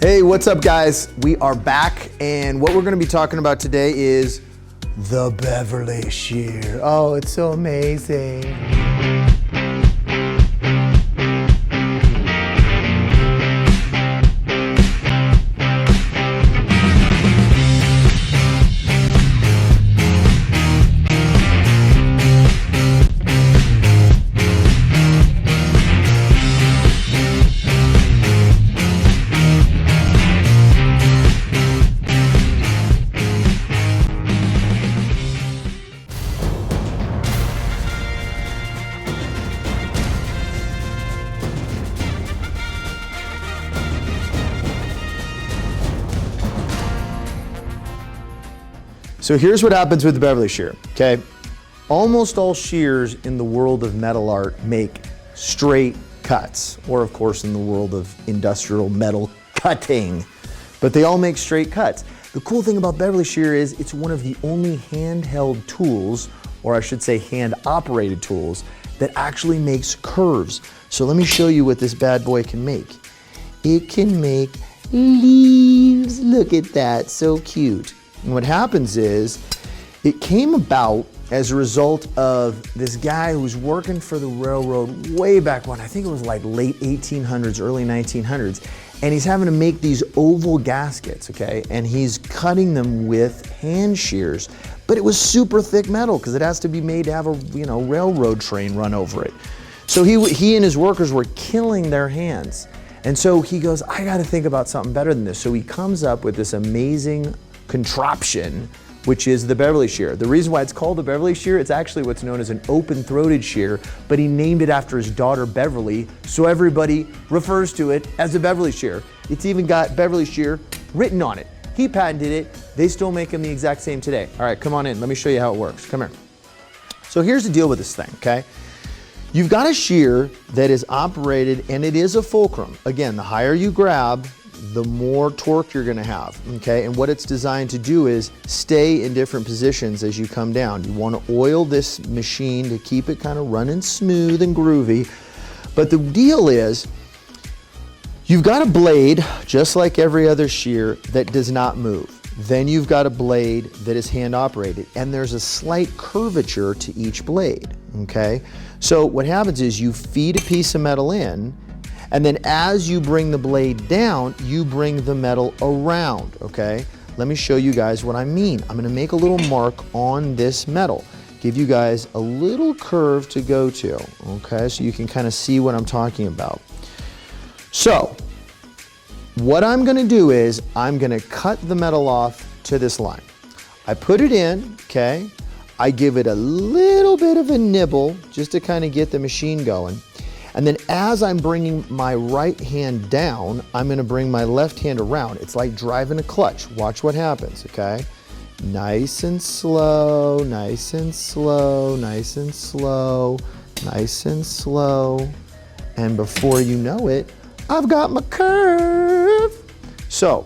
Hey, what's up guys? We are back, and what we're gonna be talking about today is the Beverly Shear. Oh, it's so amazing. So here's what happens with the Beverly Shear, okay? Almost all shears in the world of metal art make straight cuts, or of course in the world of industrial metal cutting, but they all make straight cuts. The cool thing about Beverly Shear is it's one of the only handheld tools, or I should say hand-operated tools, that actually makes curves. So let me show you what this bad boy can make. It can make leaves. Look at that, so cute. And what happens is, it came about as a result of this guy who was working for the railroad way back when, I think it was like late 1800s, early 1900s, and he's having to make these oval gaskets, okay? And he's cutting them with hand shears, but it was super thick metal because it has to be made to have a railroad train run over it. So he and his workers were killing their hands. And so he goes, I gotta think about something better than this. So he comes up with this amazing contraption, which is the Beverly Shear. The reason why it's called the Beverly Shear, it's actually what's known as an open-throated shear, but he named it after his daughter Beverly, so everybody refers to it as a Beverly Shear. It's even got Beverly Shear written on it. He patented it. They still make them the exact same today. All right, come on in. Let me show you how it works. Come here. So here's the deal with this thing, okay? You've got a shear that is operated, and it is a fulcrum. Again, the higher you grab, the more torque you're gonna have, okay? And what it's designed to do is stay in different positions as you come down. You wanna oil this machine to keep it kind of running smooth and groovy. But the deal is, you've got a blade, just like every other shear, that does not move. Then you've got a blade that is hand operated, and there's a slight curvature to each blade, okay? So what happens is you feed a piece of metal in, and then as you bring the blade down, you bring the metal around, okay? Let me show you guys what I mean. I'm gonna make a little mark on this metal, give you guys a little curve to go to, okay? So you can kind of see what I'm talking about. So, what I'm gonna do is, I'm gonna cut the metal off to this line. I put it in, okay? I give it a little bit of a nibble, just to kind of get the machine going. And then as I'm bringing my right hand down, I'm gonna bring my left hand around. It's like driving a clutch. Watch what happens, okay? Nice and slow, nice and slow, nice and slow, nice and slow. And before you know it, I've got my curve. So,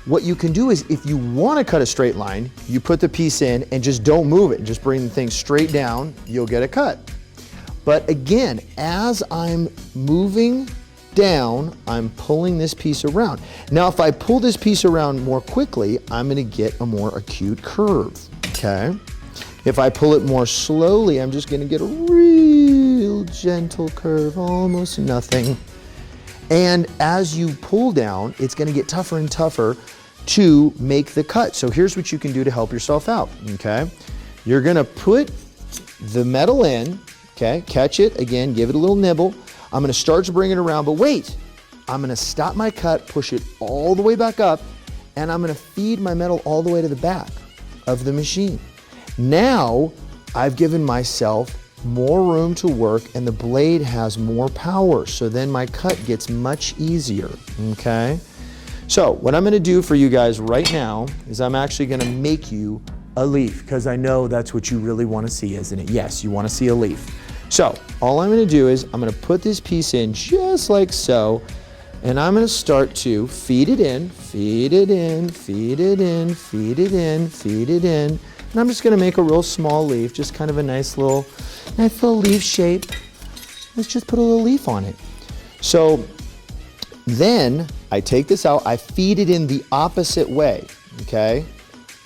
what you can do is, if you wanna cut a straight line, you put the piece in and just don't move it. Just bring the thing straight down, you'll get a cut. But again, as I'm moving down, I'm pulling this piece around. Now, if I pull this piece around more quickly, I'm gonna get a more acute curve, okay? If I pull it more slowly, I'm just gonna get a real gentle curve, almost nothing. And as you pull down, it's gonna get tougher and tougher to make the cut. So here's what you can do to help yourself out, okay? You're gonna put the metal in, okay, catch it, again, give it a little nibble. I'm gonna start to bring it around, but wait, I'm gonna stop my cut, push it all the way back up, and I'm gonna feed my metal all the way to the back of the machine. Now, I've given myself more room to work, and the blade has more power, so then my cut gets much easier, okay? So, what I'm gonna do for you guys right now is I'm actually gonna make you a leaf, because I know that's what you really wanna see, isn't it? Yes, you wanna see a leaf. So, all I'm gonna do is, I'm gonna put this piece in just like so, and I'm gonna start to feed it in, feed it in, feed it in, feed it in, feed it in, and I'm just gonna make a real small leaf, just kind of a nice little leaf shape. Let's just put a little leaf on it. So, then I take this out, I feed it in the opposite way, okay?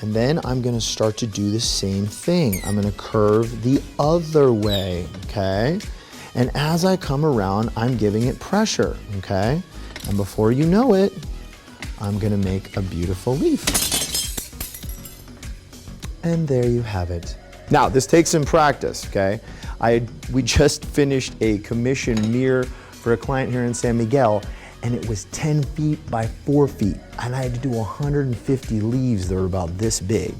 And then I'm gonna start to do the same thing. I'm gonna curve the other way, okay? And as I come around, I'm giving it pressure, okay? And before you know it, I'm gonna make a beautiful leaf. And there you have it. Now, this takes some practice, okay? We just finished a commission mirror for a client here in San Miguel, and it was 10 feet by 4 feet. And I had to do 150 leaves that were about this big.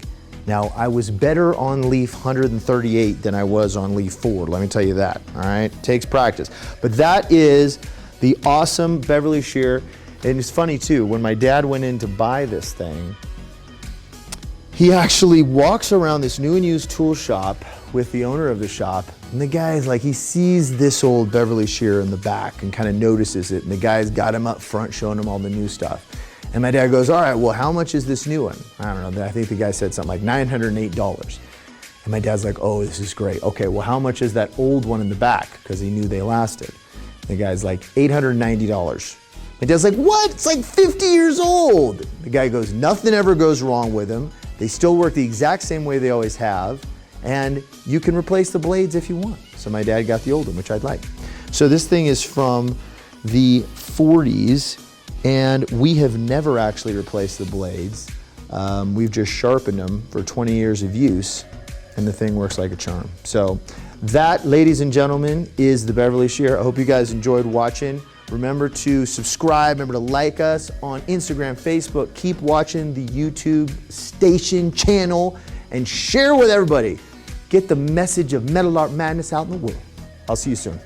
Now, I was better on leaf 138 than I was on leaf 4, let me tell you that, all right? Takes practice. But that is the awesome Beverly Shear. And it's funny too, when my dad went in to buy this thing, he actually walks around this new and used tool shop with the owner of the shop, and the guy's like, he sees this old Beverly Shear in the back and kind of notices it, and the guy's got him up front showing him all the new stuff. And my dad goes, all right, well, how much is this new one? I don't know, I think the guy said something like $908. And my dad's like, oh, this is great. Okay, well, how much is that old one in the back? Because he knew they lasted. The guy's like, $890. My dad's like, what? It's like 50 years old. The guy goes, nothing ever goes wrong with them. They still work the exact same way they always have, and you can replace the blades if you want. So my dad got the old one, which I'd like. So this thing is from the 40s, and we have never actually replaced the blades. We've just sharpened them for 20 years of use, and the thing works like a charm. So that, ladies and gentlemen, is the Beverly Shear. I hope you guys enjoyed watching. Remember to subscribe, remember to like us on Instagram, Facebook. Keep watching the YouTube station channel and share with everybody. Get the message of Metal Art Madness out in the world. I'll see you soon.